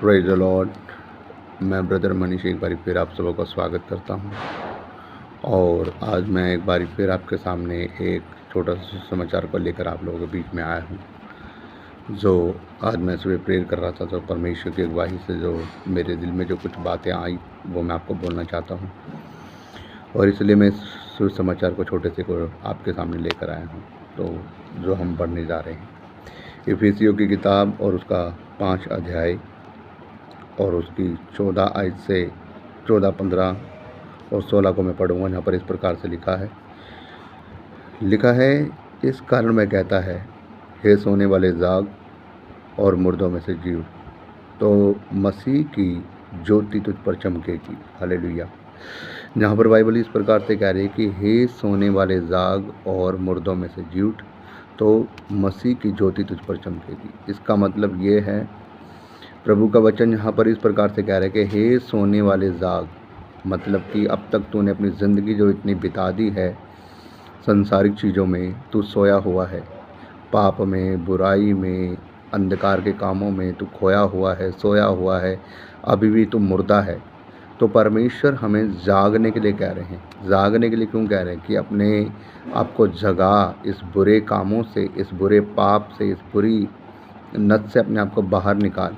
Praise the Lord. मैं brother Manish एक बारी फिर आप सबों का स्वागत करता हूं। और आज मैं एक बारी फिर आपके सामने एक छोटा सा समाचार को लेकर आप लोगों के बीच में आया हूं। जो आज मैं सुबह प्रेयर कर रहा था तो परमेश्वर की अगुवाई से जो मेरे दिल में जो कुछ बातें आई वो मैं आपको बोलना चाहता हूँ, और इसलिए मैं इस समाचार को छोटे से को आपके सामने लेकर आया हूँ। तो जो हम पढ़ने जा रहे हैं इफिसियों की किताब और उसका 5 अध्याय और उसकी 14 आयत से 14, 15 और 16 को मैं पढ़ूंगा। यहाँ पर इस प्रकार से लिखा है, इस कारण मैं कहता है, हे सोने वाले जाग और मुर्दों में से जीव, तो मसीह की ज्योति तुझ पर चमकेगी। हालेलुया। यहाँ पर बाइबल इस प्रकार से कह रही है कि हे सोने वाले जाग और मुर्दों में से जीव, तो मसीह की ज्योति तुझ पर चमकेगी। इसका मतलब ये है, प्रभु का वचन यहाँ पर इस प्रकार से कह रहा है कि हे सोने वाले जाग, मतलब कि अब तक तूने अपनी ज़िंदगी जो इतनी बिता दी है संसारिक चीज़ों में, तू सोया हुआ है, पाप में, बुराई में, अंधकार के कामों में तू खोया हुआ है, सोया हुआ है, अभी भी तू मुर्दा है। तो परमेश्वर हमें जागने के लिए कह रहे हैं। जागने के लिए क्यों कह रहे हैं? कि अपने आप को जगा, इस बुरे कामों से, इस बुरे पाप से, इस बुरी नस से अपने आप को बाहर निकाल।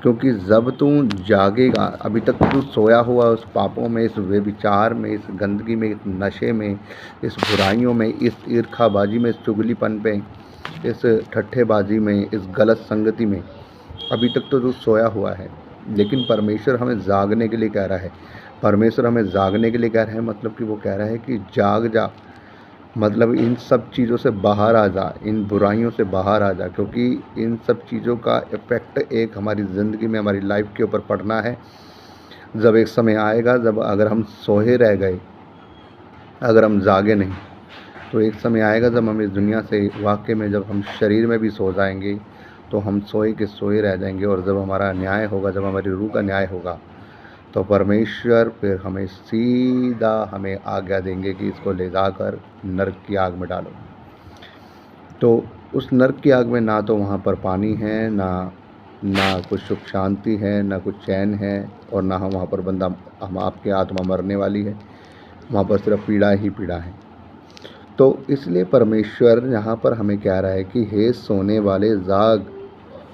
क्योंकि जब तू जागेगा, अभी तक तू सोया हुआ उस पापों में, इस व्यभिचार में, इस गंदगी में, इस नशे में, इस बुराइयों में, इस ईर्खाबाजी में, इस चुगलीपन पे, इस ठट्ठेबाजी में, इस गलत संगति में अभी तक तो तू सोया हुआ है। लेकिन परमेश्वर हमें जागने के लिए कह रहा है। परमेश्वर हमें जागने के लिए कह रहा है, मतलब कि वो कह रहा है कि जाग जा, मतलब इन सब चीज़ों से बाहर आ जा, इन बुराइयों से बाहर आ जा, क्योंकि इन सब चीज़ों का इफ़ेक्ट एक हमारी ज़िंदगी में, हमारी लाइफ के ऊपर पड़ना है। जब एक समय आएगा, जब अगर हम सोए रह गए, अगर हम जागे नहीं, तो एक समय आएगा जब हम इस दुनिया से वाकई में, जब हम शरीर में भी सो जाएंगे, तो हम सोए के सोए रह जाएंगे। और जब हमारा न्याय होगा, जब हमारी रूह का न्याय होगा, तो परमेश्वर फिर हमें सीधा हमें आज्ञा देंगे कि इसको ले जाकर नरक की आग में डालो। तो उस नरक की आग में ना तो वहाँ पर पानी है, ना कुछ सुख शांति है, ना कुछ चैन है, और ना हम वहाँ पर हम आपकी आत्मा मरने वाली है। वहाँ पर सिर्फ पीड़ा ही पीड़ा है। तो इसलिए परमेश्वर यहाँ पर हमें कह रहा है कि हे सोने वाले जाग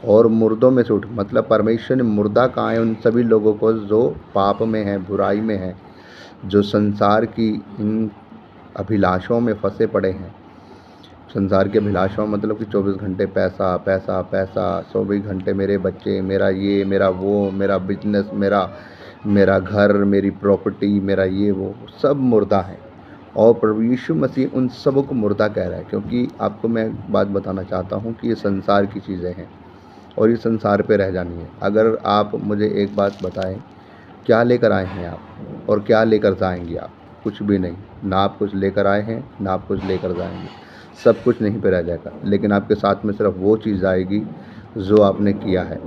और मुर्दों में से उठ। मतलब परमेश्वर ने मुर्दा कहा है उन सभी लोगों को जो पाप में है, बुराई में है, जो संसार की इन अभिलाषाओं में फंसे पड़े हैं। संसार की अभिलाषाओं मतलब कि 24 घंटे पैसा पैसा पैसा, 24 घंटे मेरे बच्चे, मेरा ये, मेरा वो, मेरा बिजनेस, मेरा घर, मेरी प्रॉपर्टी, मेरा ये वो, सब मुर्दा है। और प्रभु यीशु मसीह उन सबों को मुर्दा कह रहा है। क्योंकि आपको मैं एक बात बताना चाहता हूँ कि ये संसार की चीज़ें हैं और ये संसार पे रह जानी है। अगर आप मुझे एक बात बताएं, क्या लेकर आए हैं आप और क्या लेकर जाएंगे आप? कुछ भी नहीं। ना आप कुछ लेकर आए हैं, ना आप कुछ लेकर जाएंगे। सब कुछ नहीं पे रह जाएगा, लेकिन आपके साथ में सिर्फ वो चीज़ आएगी जो आपने किया है,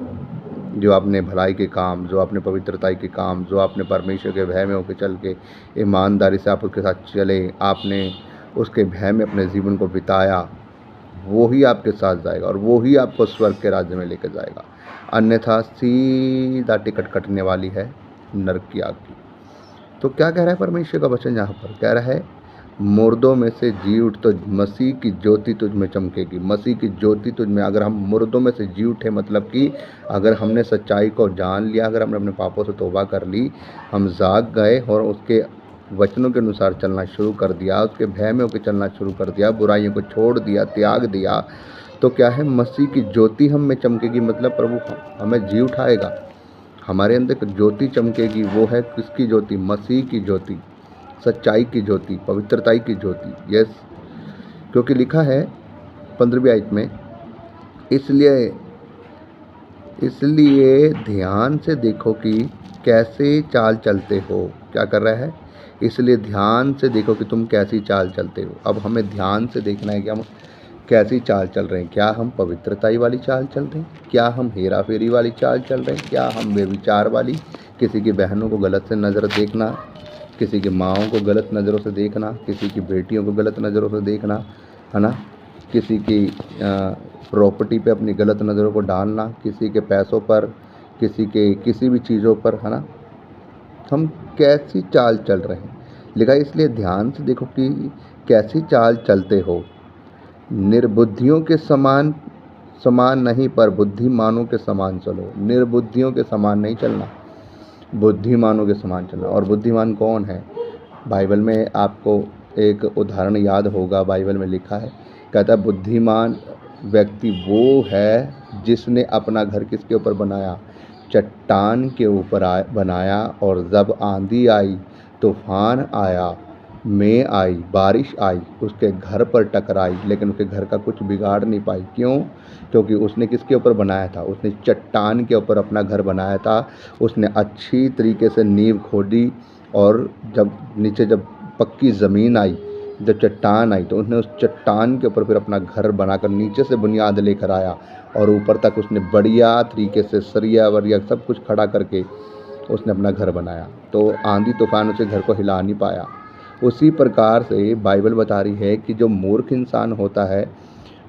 जो आपने भलाई के काम, जो आपने पवित्रता के काम, जो आपने परमेश्वर के भय में होकर चल के ईमानदारी से आप उसके साथ चले, आपने उसके भय में अपने जीवन को बिताया, वो ही आपके साथ जाएगा और वो ही आपको स्वर्ग के राज्य में लेकर जाएगा। अन्यथा सीधा टिकट कटने वाली है नरक की आग की। तो क्या कह रहा है परमेश्वर का वचन? यहाँ पर कह रहा है, मुर्दों में से जी उठ, तो मसीह की ज्योति तुझ में चमकेगी। मसीह की ज्योति तुझ में, अगर हम मुर्दों में से जी उठे, मतलब कि अगर हमने सच्चाई को जान लिया, अगर हमने अपने पापों से तौबा कर ली, हम जाग गए और उसके वचनों के अनुसार चलना शुरू कर दिया, उसके भय में होकर चलना शुरू कर दिया, बुराइयों को छोड़ दिया, त्याग दिया, तो क्या है, मसीह की ज्योति हम में चमकेगी। मतलब प्रभु हमें जी उठाएगा, हमारे अंदर एक ज्योति चमकेगी। वो है किसकी ज्योति? मसीह की ज्योति, सच्चाई की ज्योति, पवित्रता की ज्योति। यस, क्योंकि लिखा है 15वीं आयत में, इसलिए ध्यान से देखो कि कैसे चाल चलते हो। क्या कर रहा है? इसलिए ध्यान से देखो कि तुम कैसी चाल चलते हो। अब हमें ध्यान से देखना है कि हम कैसी चाल चल रहे हैं। क्या हम पवित्रताई वाली चाल चल रहे हैं? क्या हम हेरा फेरी वाली चाल चल रहे हैं? क्या हम बेविचार वाली, किसी की बहनों को गलत से नज़र देखना, किसी की माँओं को गलत नज़रों से देखना, किसी की बेटियों को गलत नज़रों से देखना, है ना, किसी की प्रॉपर्टी पे अपनी गलत नज़रों को डालना, किसी के पैसों पर, किसी के किसी भी चीज़ों पर, है ना, हम कैसी चाल चल रहे हैं। लिखा है, इसलिए ध्यान से देखो कि कैसी चाल चलते हो, निर्बुद्धियों के समान समान नहीं पर बुद्धिमानों के समान चलो। निर्बुद्धियों के समान नहीं चलना, बुद्धिमानों के समान चलना। और बुद्धिमान कौन है? बाइबल में आपको एक उदाहरण याद होगा, बाइबल में लिखा है, कहता है बुद्धिमान व्यक्ति वो है जिसने अपना घर किसके ऊपर बनाया? चट्टान के ऊपर बनाया। और जब आंधी आई, तूफान आया, में आई, बारिश आई, उसके घर पर टकराई, लेकिन उसके घर का कुछ बिगाड़ नहीं पाई। क्यों? क्योंकि उसने किसके ऊपर बनाया था? उसने चट्टान के ऊपर अपना घर बनाया था। उसने अच्छी तरीके से नींव खोदी, और जब नीचे जब पक्की ज़मीन आई, जब चट्टान आई, तो उसने उस चट्टान के ऊपर फिर अपना घर बनाकर नीचे से बुनियाद लेकर आया, और ऊपर तक उसने बढ़िया तरीके से सरिया वरिया सब कुछ खड़ा करके उसने अपना घर बनाया। तो आंधी तूफान उसे घर को हिला नहीं पाया। उसी प्रकार से बाइबल बता रही है कि जो मूर्ख इंसान होता है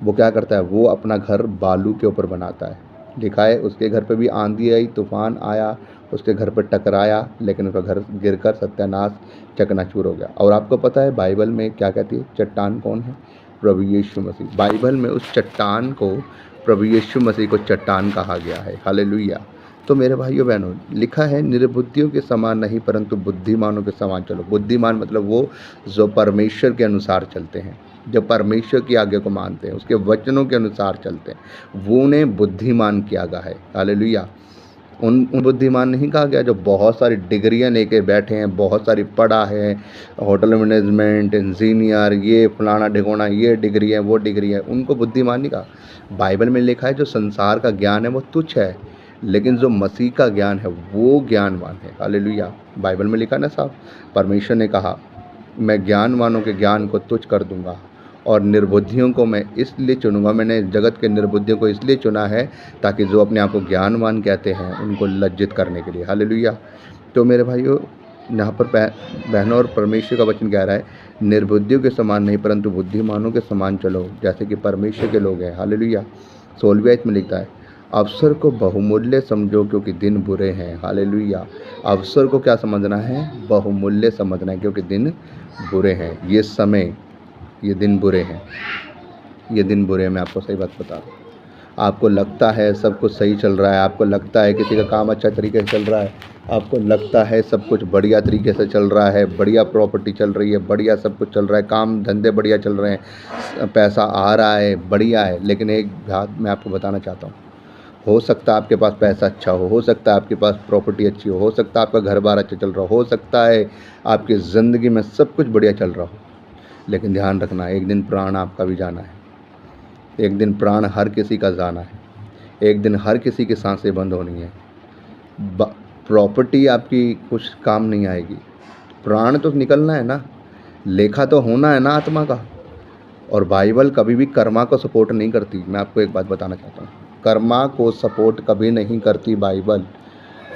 वो क्या करता है? वो अपना घर बालू के ऊपर बनाता है। लिखा है, उसके घर पे भी आंधी आई, तूफान आया, उसके घर पर टकराया, लेकिन उसका घर गिरकर सत्यानाश चकनाचूर हो गया। और आपको पता है बाइबल में क्या कहती है? चट्टान कौन है? प्रभु यीशु मसीह। बाइबल में उस चट्टान को, प्रभु यीशु मसीह को चट्टान कहा गया है। हालेलुया। तो मेरे भाइयों बहनों, लिखा है निर्बुद्धियों के समान नहीं परंतु बुद्धिमानों के समान चलो। बुद्धिमान मतलब वो जो परमेश्वर के अनुसार चलते हैं, जो परमेश्वर की आज्ञा को मानते हैं, उसके वचनों के अनुसार चलते हैं, वो उन्हें बुद्धिमान किया गया है। हालेलुया। उन बुद्धिमान नहीं कहा गया जो बहुत सारी डिग्रियां लेके बैठे हैं, बहुत सारी पढ़ा है, होटल मैनेजमेंट, इंजीनियर, ये फलाना ढिकोना, ये डिग्री है, वो डिग्री है, उनको बुद्धिमान नहीं कहा। बाइबल में लिखा है जो संसार का ज्ञान है वो तुच्छ है, लेकिन जो मसीह का ज्ञान है वो ज्ञानवान है। हालेलुया। बाइबल में लिखा ना साहब, परमेश्वर ने कहा मैं ज्ञानवानों के ज्ञान को तुच्छ कर दूंगा, और निर्बुद्धियों को मैं इसलिए चुनूंगा। मैंने जगत के निर्बुद्धियों को इसलिए चुना है ताकि जो अपने आप को ज्ञानवान कहते हैं उनको लज्जित करने के लिए। हालेलुया। तो मेरे भाइयों, यहाँ पर बहनों और परमेश्वर का वचन कह रहा है निर्बुद्धियों के समान नहीं परंतु बुद्धिमानों के समान चलो, जैसे कि परमेश्वर के लोग हैं। हालेलुया। 16वें आयत में लिखता है, अवसर को बहुमूल्य समझो क्योंकि दिन बुरे हैं। हालेलुया। अवसर को क्या समझना है? बहुमूल्य समझना है, क्योंकि दिन बुरे हैं। ये दिन बुरे हैं, ये दिन बुरे हैं। मैं आपको सही बात बता रहा हूँ। आपको लगता है सब कुछ सही चल रहा है, आपको लगता है किसी का काम अच्छा तरीके से चल रहा है, आपको लगता है सब कुछ बढ़िया तरीके से चल रहा है, बढ़िया प्रॉपर्टी चल रही है, बढ़िया सब कुछ चल रहा है, काम धंधे बढ़िया चल रहे हैं, पैसा आ रहा है, बढ़िया है। लेकिन एक बात मैं आपको बताना चाहता हूँ, हो सकता है आपके पास पैसा अच्छा हो सकता है आपके पास प्रॉपर्टी अच्छी हो सकता है आपका घर बार अच्छा चल रहा हो सकता है आपकी ज़िंदगी में सब कुछ बढ़िया चल रहा हो, लेकिन ध्यान रखना एक दिन प्राण आपका भी जाना है। एक दिन प्राण हर किसी का जाना है। एक दिन हर किसी की सांसें बंद होनी है। प्रॉपर्टी आपकी कुछ काम नहीं आएगी, प्राण तो निकलना है ना, लेखा तो होना है ना आत्मा का। और बाइबल कभी भी कर्मा को सपोर्ट नहीं करती। मैं आपको एक बात बताना चाहता हूँ, कर्मा को सपोर्ट कभी नहीं करती बाइबल।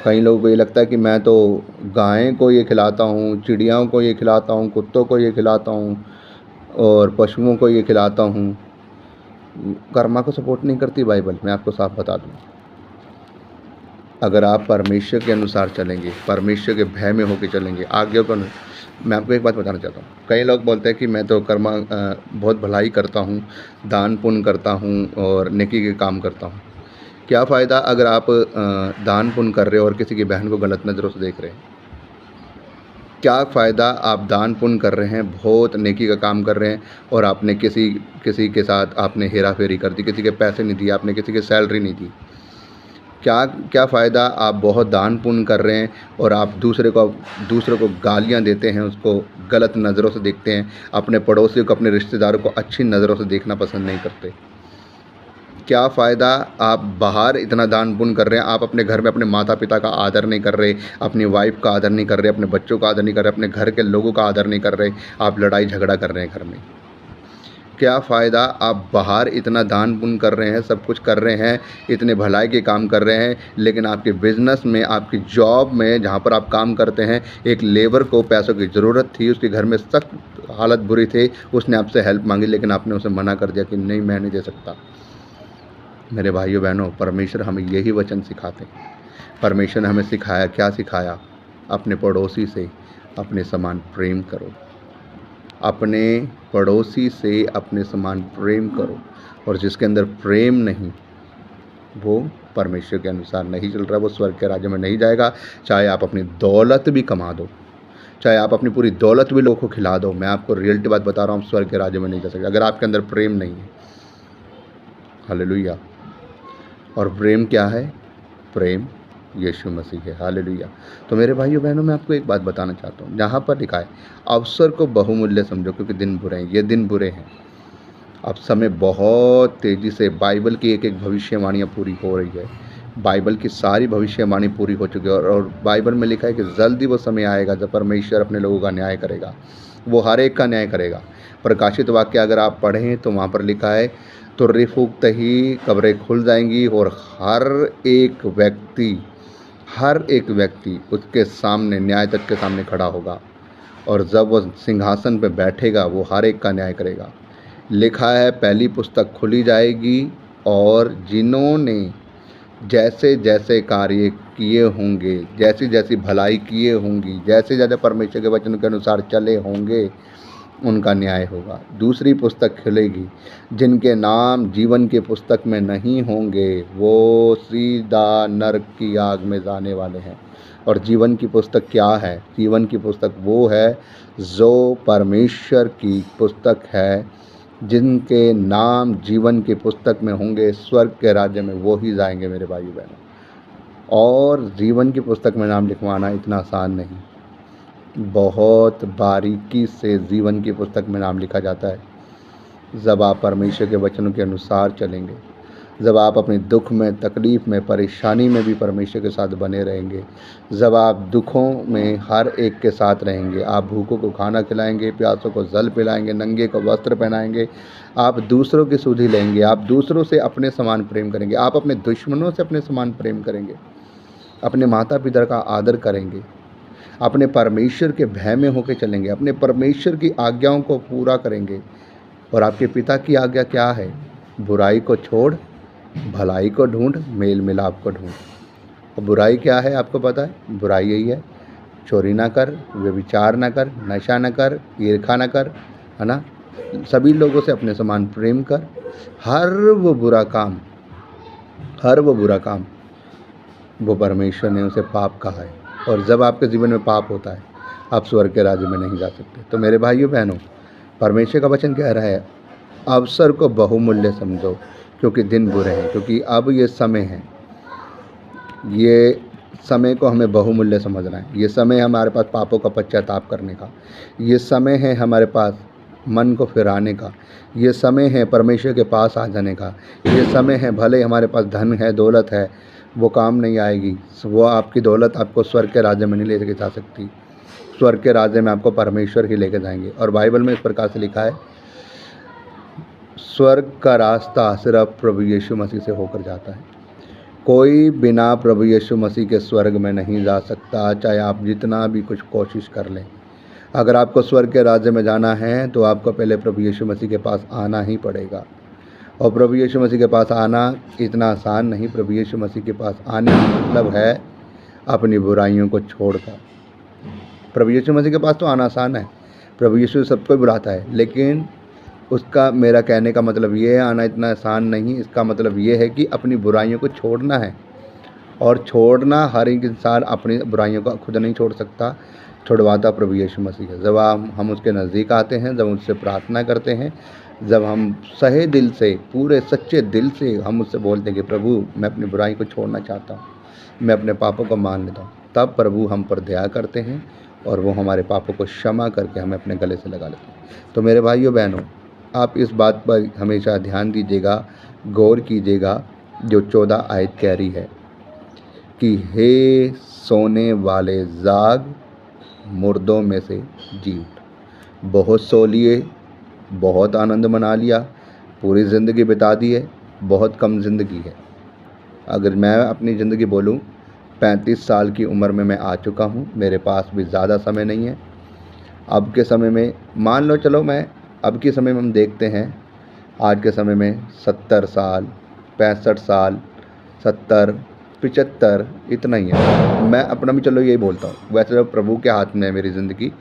कई लोगों को ये लगता है कि मैं तो गाय को ये खिलाता हूँ, चिड़ियाओं को ये खिलाता हूँ, कुत्तों को ये खिलाता हूँ और पशुओं को ये खिलाता हूँ। कर्मा को सपोर्ट नहीं करती बाइबल, मैं आपको साफ बता दूँ। अगर आप परमेश्वर के अनुसार चलेंगे, परमेश्वर के भय में होकर चलेंगे, आज्ञा को। मैं आपको एक बात बताना चाहता हूँ, कई लोग बोलते हैं कि मैं तो कर्मा बहुत भलाई करता हूँ, दान पुण्य करता हूँ और नेकी के काम करता हूँ। क्या फ़ायदा अगर आप दान पुण्य कर रहे हो और किसी की बहन को गलत नज़रों से देख रहे हैं? क्या फ़ायदा आप दान पुण्य कर रहे हैं, बहुत नेकी का काम कर रहे हैं और आपने किसी के साथ आपने हेरा फेरी कर दी, किसी के पैसे नहीं दिए, आपने किसी की सैलरी नहीं दी। क्या फ़ायदा आप बहुत दान पुण्य कर रहे हैं और आप दूसरे को गालियां देते हैं, उसको गलत नज़रों से देखते हैं, अपने पड़ोसियों को, अपने रिश्तेदारों को अच्छी नज़रों से देखना पसंद नहीं करते। क्या फ़ायदा आप बाहर इतना दान पुण्य कर रहे हैं, आप अपने घर में अपने माता पिता का आदर नहीं कर रहे, अपनी वाइफ का आदर नहीं कर रहे, अपने बच्चों का आदर नहीं कर रहे, अपने घर के लोगों का आदर नहीं कर रहे, आप लड़ाई झगड़ा कर रहे हैं घर में। क्या फ़ायदा आप बाहर इतना दान पुण्य कर रहे हैं, सब कुछ कर रहे हैं, इतने भलाई के काम कर रहे हैं, लेकिन आपके बिज़नेस में, आपकी जॉब में जहाँ पर आप काम करते हैं, एक लेबर को पैसों की ज़रूरत थी, उसके घर में सख्त हालत बुरी थी, उसने आपसे हेल्प मांगी लेकिन आपने उसे मना कर दिया कि नहीं, मैं नहीं दे सकता। मेरे भाइयों बहनों, परमेश्वर हमें यही वचन सिखाते हैं। परमेश्वर ने हमें सिखाया, क्या सिखाया? अपने पड़ोसी से अपने समान प्रेम करो, अपने पड़ोसी से अपने समान प्रेम करो। और जिसके अंदर प्रेम नहीं, वो परमेश्वर के अनुसार नहीं चल रहा, वो स्वर्ग के राज्य में नहीं जाएगा। चाहे आप अपनी दौलत भी कमा दो, चाहे आप अपनी पूरी दौलत भी लोगों को खिला दो, मैं आपको रियलिटी बात बता रहा हूँ, स्वर्ग के राज्य में नहीं जा सकते अगर आपके अंदर प्रेम नहीं है। हालेलुया। और प्रेम क्या है? प्रेम यीशु मसीह है। हालेलुया। तो मेरे भाइयों बहनों, मैं आपको एक बात बताना चाहता हूँ, जहाँ पर लिखा है अवसर को बहुमूल्य समझो क्योंकि दिन बुरे हैं। ये दिन बुरे हैं। अब समय बहुत तेज़ी से, बाइबल की एक एक भविष्यवाणियाँ पूरी हो रही है। बाइबल की सारी भविष्यवाणी पूरी हो चुकी है और बाइबल में लिखा है कि जल्दी वो समय आएगा जब परमेश्वर अपने लोगों का न्याय करेगा। वो हर एक का न्याय करेगा। प्रकाशित वाक्य अगर आप पढ़ें तो वहाँ पर लिखा है, तुर्री फूंकते ही कब्रें खुल जाएंगी और हर एक व्यक्ति उसके सामने, न्याय तक के सामने खड़ा होगा। और जब वो सिंहासन पर बैठेगा वो हर एक का न्याय करेगा। लिखा है पहली पुस्तक खुली जाएगी और जिन्होंने जैसे जैसे कार्य किए होंगे, जैसी जैसी भलाई किए होंगी, जैसे जैसे परमेश्वर के वचन के अनुसार चले होंगे, उनका न्याय होगा। दूसरी पुस्तक खुलेगी, जिनके नाम जीवन की पुस्तक में नहीं होंगे वो सीधा नरक की आग में जाने वाले हैं। और जीवन की पुस्तक क्या है? जीवन की पुस्तक वो है जो परमेश्वर की पुस्तक है। जिनके नाम जीवन की पुस्तक में होंगे स्वर्ग के राज्य में, वो ही जाएंगे मेरे भाई बहनों। और जीवन की पुस्तक में नाम लिखवाना इतना आसान नहीं, बहुत बारीकी से जीवन की पुस्तक में नाम लिखा जाता है। जब आप परमेश्वर के वचनों के अनुसार चलेंगे, जब आप अपने दुख में, तकलीफ़ में, परेशानी में भी परमेश्वर के साथ बने रहेंगे, जब आप दुखों में हर एक के साथ रहेंगे, आप भूखों को खाना खिलाएंगे, प्यासों को जल पिलाएंगे, नंगे को वस्त्र पहनाएंगे, आप दूसरों की सुधि लेंगे, आप दूसरों से अपने समान प्रेम करेंगे, आप अपने दुश्मनों से अपने समान प्रेम करेंगे, अपने माता पिता का आदर करेंगे, अपने परमेश्वर के भय में होकर चलेंगे, अपने परमेश्वर की आज्ञाओं को पूरा करेंगे। और आपके पिता की आज्ञा क्या है? बुराई को छोड़, भलाई को ढूंढ, मेल मिलाप को ढूंढ। और बुराई क्या है आपको पता है? बुराई यही है, चोरी ना कर, व्यभिचार ना कर, नशा ना कर, ईर्खा ना कर, है ना, सभी लोगों से अपने समान प्रेम कर। हर वो बुरा काम वो परमेश्वर ने उसे पाप कहा है। और जब आपके जीवन में पाप होता है, आप स्वर्ग के राज्य में नहीं जा सकते। तो मेरे भाइयों बहनों, परमेश्वर का वचन कह रहा है अवसर को बहुमूल्य समझो क्योंकि दिन बुरे हैं। क्योंकि अब ये समय है, ये समय को हमें बहुमूल्य समझना है। ये समय हमारे पास पापों का पश्चाताप करने का, ये समय है हमारे पास मन को फिराने का, ये समय है परमेश्वर के पास आ जाने का। ये समय है, भले हमारे पास धन है, दौलत है, वो काम नहीं आएगी। वो आपकी दौलत आपको स्वर्ग के राज्य में नहीं लेके जा सकती। स्वर्ग के राज्य में आपको परमेश्वर ही लेके जाएंगे। और बाइबल में इस प्रकार से लिखा है, स्वर्ग का रास्ता सिर्फ प्रभु यीशु मसीह से होकर जाता है। कोई बिना प्रभु यीशु मसीह के स्वर्ग में नहीं जा सकता, चाहे आप जितना भी कुछ कोशिश कर लें। अगर आपको स्वर्ग के राज्य में जाना है तो आपको पहले प्रभु यीशु मसीह के पास आना ही पड़ेगा। और प्रभु यीशु मसीह के पास आना इतना आसान नहीं। प्रभु यीशु मसीह के पास आने का मतलब है अपनी बुराइयों को छोड़कर। प्रभु यीशु मसीह के पास तो आना आसान है, प्रभु यीशु सबको बुलाता है, लेकिन उसका, मेरा कहने का मतलब ये है, आना इतना आसान नहीं। इसका मतलब ये है कि अपनी बुराइयों को छोड़ना है। और छोड़ना, हर एक इंसान अपनी बुराइयों को खुद नहीं छोड़ सकता, छुड़वाता प्रभु यीशु मसीह है। जब हम उसके नज़दीक आते हैं, जब उससे प्रार्थना करते हैं, जब हम सहे दिल से, पूरे सच्चे दिल से हम उससे बोलते हैं कि प्रभु मैं अपनी बुराई को छोड़ना चाहता हूँ, मैं अपने पापों को मान लेता हूँ, तब प्रभु हम पर दया करते हैं और वो हमारे पापों को क्षमा करके हमें अपने गले से लगा लेते हैं। तो मेरे भाइयों बहनों, आप इस बात पर हमेशा ध्यान दीजिएगा, गौर कीजिएगा, जो 14 आयत कह रही है कि हे सोने वाले जाग, मुर्दों में से जी उठ। बहुत सो लिए, बहुत आनंद मना लिया, पूरी ज़िंदगी बिता दी है, बहुत कम ज़िंदगी है। अगर मैं अपनी ज़िंदगी बोलूं, 35 साल की उम्र में मैं आ चुका हूं, मेरे पास भी ज़्यादा समय नहीं है। अब के समय में मान लो, चलो मैं अब के समय में हम देखते हैं, आज के समय में 70 साल, 65 साल, 70, 75 इतना ही है। मैं अपना भी चलो यही बोलता हूँ। वैसे तो प्रभु के हाथ में है मेरी ज़िंदगी,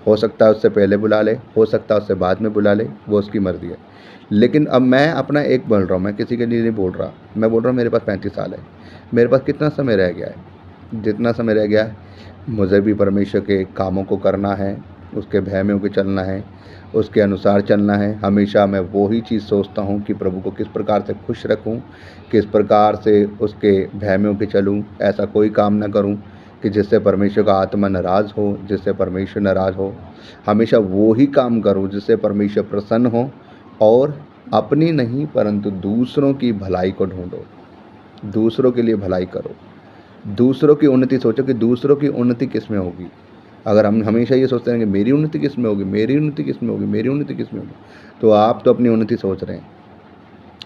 हो सकता है उससे पहले बुला ले, हो सकता है उससे बाद में बुला ले, वो उसकी मर्ज़ी है। लेकिन अब मैं अपना एक बोल रहा हूँ, मैं किसी के लिए नहीं बोल रहा। मैं बोल रहा हूँ मेरे पास 35 साल है, मेरे पास कितना समय रह गया है। जितना समय रह गया है मुझे भी परमेश्वर के कामों को करना है, उसके भय में होकर चलना है, उसके अनुसार चलना है। हमेशा मैं वो ही चीज़ सोचता हूँ कि प्रभु को किस प्रकार से खुश रखूँ, किस प्रकार से उसके भय में होकर चलूँ। ऐसा कोई काम ना करूँ कि जिससे परमेश्वर का आत्मा नाराज़ हो, जिससे परमेश्वर नाराज़ हो। हमेशा वो ही काम करूँ जिससे परमेश्वर प्रसन्न हो, और अपनी नहीं परंतु दूसरों की भलाई को ढूंढो, दूसरों के लिए भलाई करो, दूसरों की उन्नति सोचो कि दूसरों की उन्नति किस में होगी। अगर हम हमेशा ये सोचते हैं कि मेरी उन्नति किस में होगी, मेरी उन्नति किस में होगी, मेरी उन्नति किस में होगी, तो आप तो अपनी उन्नति सोच रहे हैं,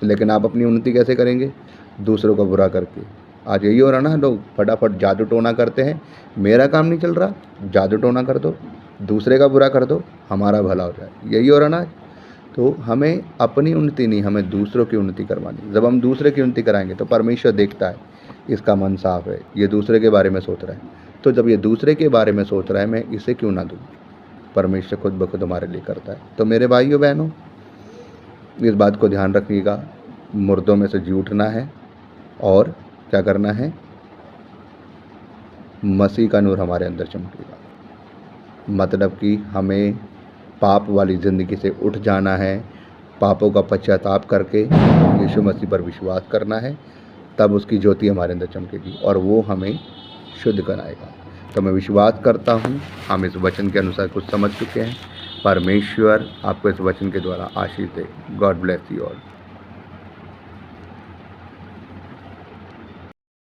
लेकिन आप अपनी उन्नति कैसे करेंगे? दूसरों का बुरा करके। आज यही हो रहा ना, लोग फटाफट जादू टोना करते हैं। मेरा काम नहीं चल रहा, जादू टोना कर दो, दूसरे का बुरा कर दो, हमारा भला हो जाए। यही हो रहा ना। तो हमें अपनी उन्नति नहीं, हमें दूसरों की उन्नति करवानी। जब हम दूसरे की उन्नति कराएंगे तो परमेश्वर देखता है इसका मन साफ है, ये दूसरे के बारे में सोच रहा है। तो जब ये दूसरे के बारे में सोच रहा है, मैं इसे क्यों ना दूँ? परमेश्वर खुद ब खुद हमारे लिए करता है। तो मेरे भाइयों बहनों, इस बात को ध्यान रखिएगा, मुर्दों में से जी उठना है और क्या करना है? मसीह का नूर हमारे अंदर चमकेगा। मतलब कि हमें पाप वाली ज़िंदगी से उठ जाना है, पापों का पश्चाताप करके यीशु मसीह पर विश्वास करना है, तब उसकी ज्योति हमारे अंदर चमकेगी और वो हमें शुद्ध कराएगा। तो मैं विश्वास करता हूँ हम इस वचन के अनुसार कुछ समझ चुके हैं। परमेश्वर आपको इस वचन के द्वारा आशीष दे। God bless you all.